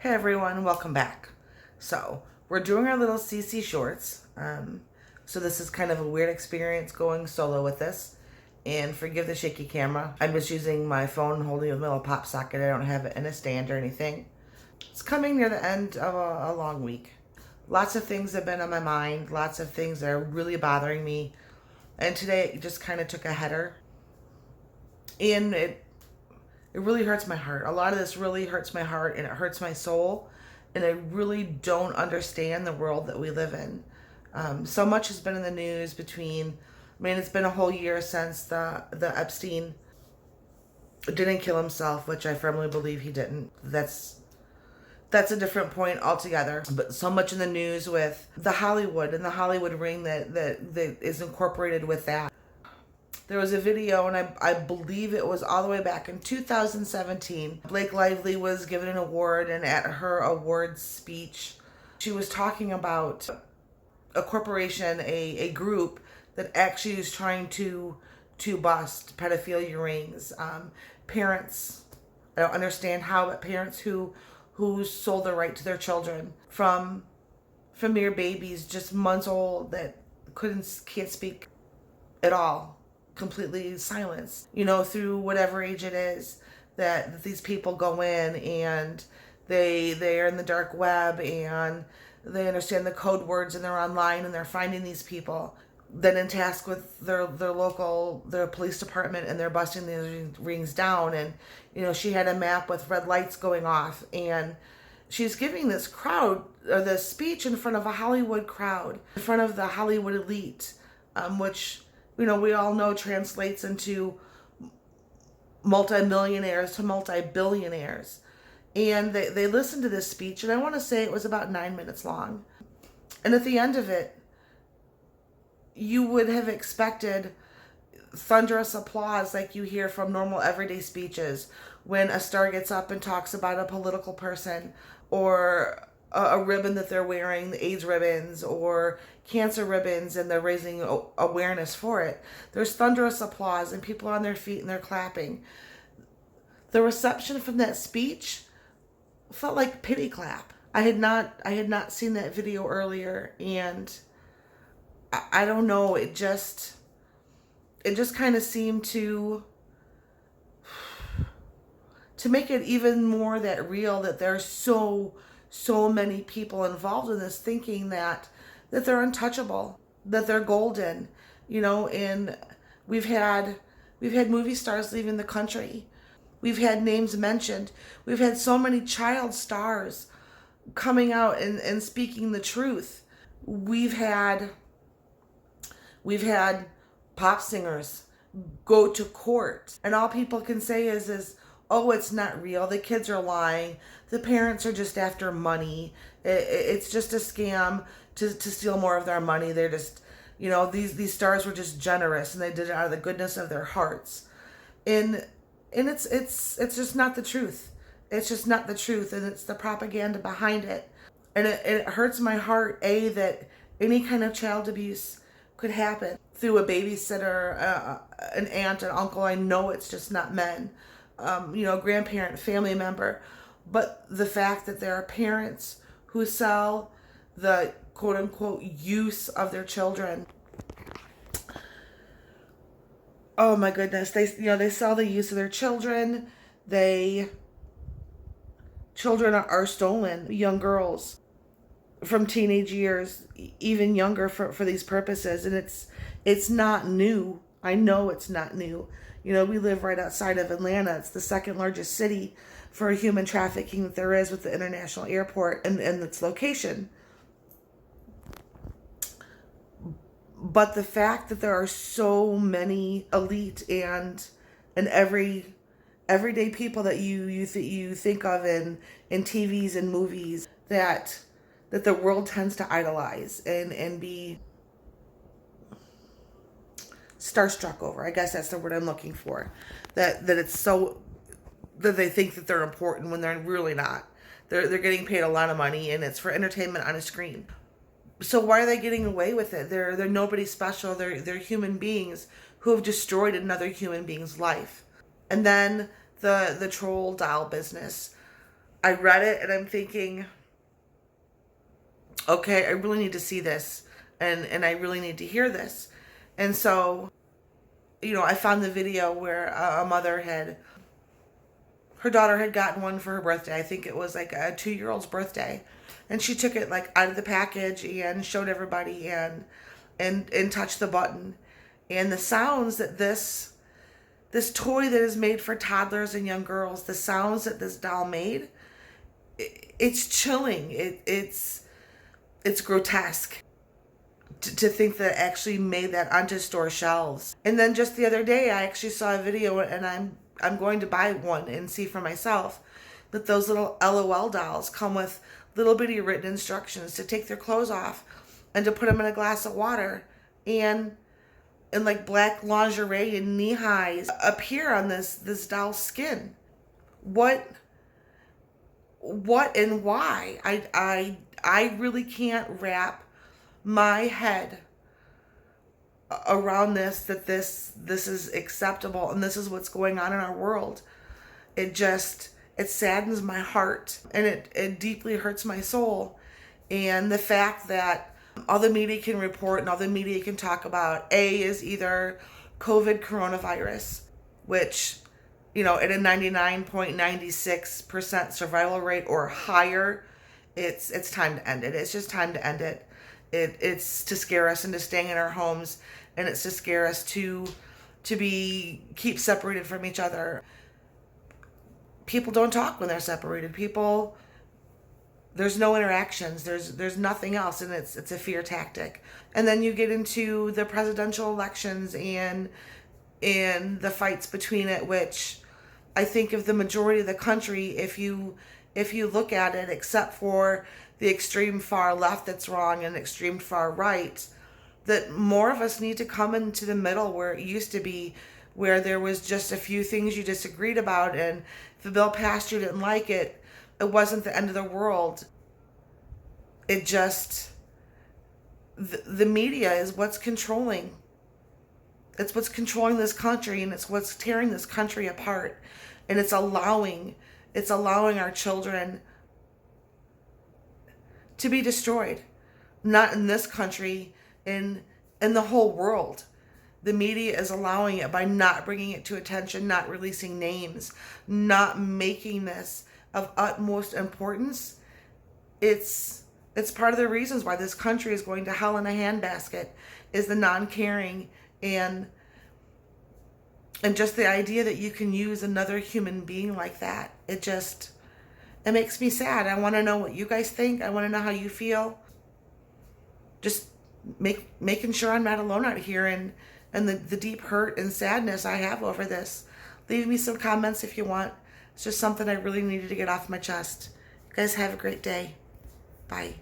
Hey everyone, welcome back. So, we're doing our little CC shorts. So this is kind of a weird experience going solo with this. And forgive the shaky camera. I'm just using my phone holding it with my little pop socket. I don't have it in a stand or anything. It's coming near the end of a long week. Lots of things have been on my mind. Lots of things that are really bothering me. And today it just kind of took a header. And it really hurts my heart. A lot of this really hurts my heart and it hurts my soul. And I really don't understand the world that we live in. So much has been in the news it's been a whole year since the Epstein didn't kill himself, which I firmly believe he didn't. That's a different point altogether. But so much in the news with the Hollywood and the Hollywood ring that is incorporated with that. There was a video, and I believe it was all the way back in 2017. Blake Lively was given an award, and at her awards speech, she was talking about a corporation, a group that actually is trying to bust pedophilia rings. Parents, I don't understand how, but parents who sold the right to their children from mere babies, just months old, that can't speak at all, completely silenced, through whatever age it is that these people go in, and they're in the dark web, and they understand the code words, and they're online, and they're finding these people, then in task with their police department, and they're busting these rings down. And she had a map with red lights going off, and she's giving this crowd, or this speech, in front of a Hollywood crowd, in front of the Hollywood elite, which we all know translates into multimillionaires to multi-billionaires. And they listened to this speech, and I want to say it was about 9 minutes long. And at the end of it, you would have expected thunderous applause like you hear from normal everyday speeches when a star gets up and talks about a political person, or a ribbon that they're wearing, the AIDS ribbons or cancer ribbons, and they're raising awareness for it. There's thunderous applause, and people are on their feet and they're clapping. The reception from that speech felt like pity clap. I had not seen that video earlier, and I don't know, it just kind of seemed to make it even more that real, that there's so many people involved in this, thinking that they're untouchable, that they're golden, and we've had movie stars leaving the country. We've had names mentioned. We've had so many child stars coming out and speaking the truth. We've had pop singers go to court, and all people can say is, oh, it's not real. The kids are lying. The parents are just after money. It's just a scam to steal more of their money. They're just, these stars were just generous, and they did it out of the goodness of their hearts. And it's just not the truth. It's just not the truth, and it's the propaganda behind it. And it hurts my heart, that any kind of child abuse could happen through a babysitter, an aunt, an uncle. I know it's just not men. Grandparent, family member. But the fact that there are parents who sell the quote unquote use of their children. Oh my goodness. They sell the use of their children. Children are stolen, young girls from teenage years, even younger, for these purposes. And it's not new. I know it's not new. We live right outside of Atlanta. It's the second largest city for human trafficking that there is, with the international airport and its location. But the fact that there are so many elite and everyday people that you think of in TVs and movies that the world tends to idolize and be starstruck over. I guess that's the word I'm looking for. That it's so that they think that they're important when they're really not. They're getting paid a lot of money, and it's for entertainment on a screen. So why are they getting away with it? They're nobody special. They're human beings who have destroyed another human being's life. And then the troll doll business. I read it and I'm thinking, okay, I really need to see this, and I really need to hear this. And so, I found the video where a mother had, her daughter had gotten one for her birthday. I think it was like a 2-year-old's birthday. And she took it like out of the package and showed everybody and touched the button. And the sounds that this toy that is made for toddlers and young girls, the sounds that this doll made, it's chilling. It's grotesque to think that it actually made that onto store shelves. And then just the other day, I actually saw a video, and I'm going to buy one and see for myself that those little LOL dolls come with little bitty written instructions to take their clothes off and to put them in a glass of water, and like black lingerie and knee highs appear on this doll's skin. What and why? I really can't wrap my head around this is acceptable and this is what's going on in our world. It saddens my heart, and it deeply hurts my soul. And the fact that all the media can report and all the media can talk about is either COVID coronavirus, which, at a 99.96% survival rate or higher, it's time to end it. It's just time to end it. It's to scare us into staying in our homes, and it's to scare us to keep separated from each other. People don't talk when they're separated. There's no interactions. There's nothing else, and it's a fear tactic. And then you get into the presidential elections and the fights between it, which I think of the majority of the country, if you look at it, except for the extreme far left that's wrong and extreme far right, that more of us need to come into the middle where it used to be, where there was just a few things you disagreed about, and if the bill passed, you didn't like it, it wasn't the end of the world. It just, the media is what's controlling. It's what's controlling this country, and it's what's tearing this country apart. And it's allowing our children to be destroyed. Not in this country, in the whole world. The media is allowing it by not bringing it to attention, not releasing names, not making this of utmost importance. It's part of the reasons why this country is going to hell in a handbasket, is the non-caring and just the idea that you can use another human being like that. It makes me sad. I want to know what you guys think. I want to know how you feel. Just making sure I'm not alone out here and the deep hurt and sadness I have over this. Leave me some comments if you want. It's just something I really needed to get off my chest. You guys have a great day. Bye.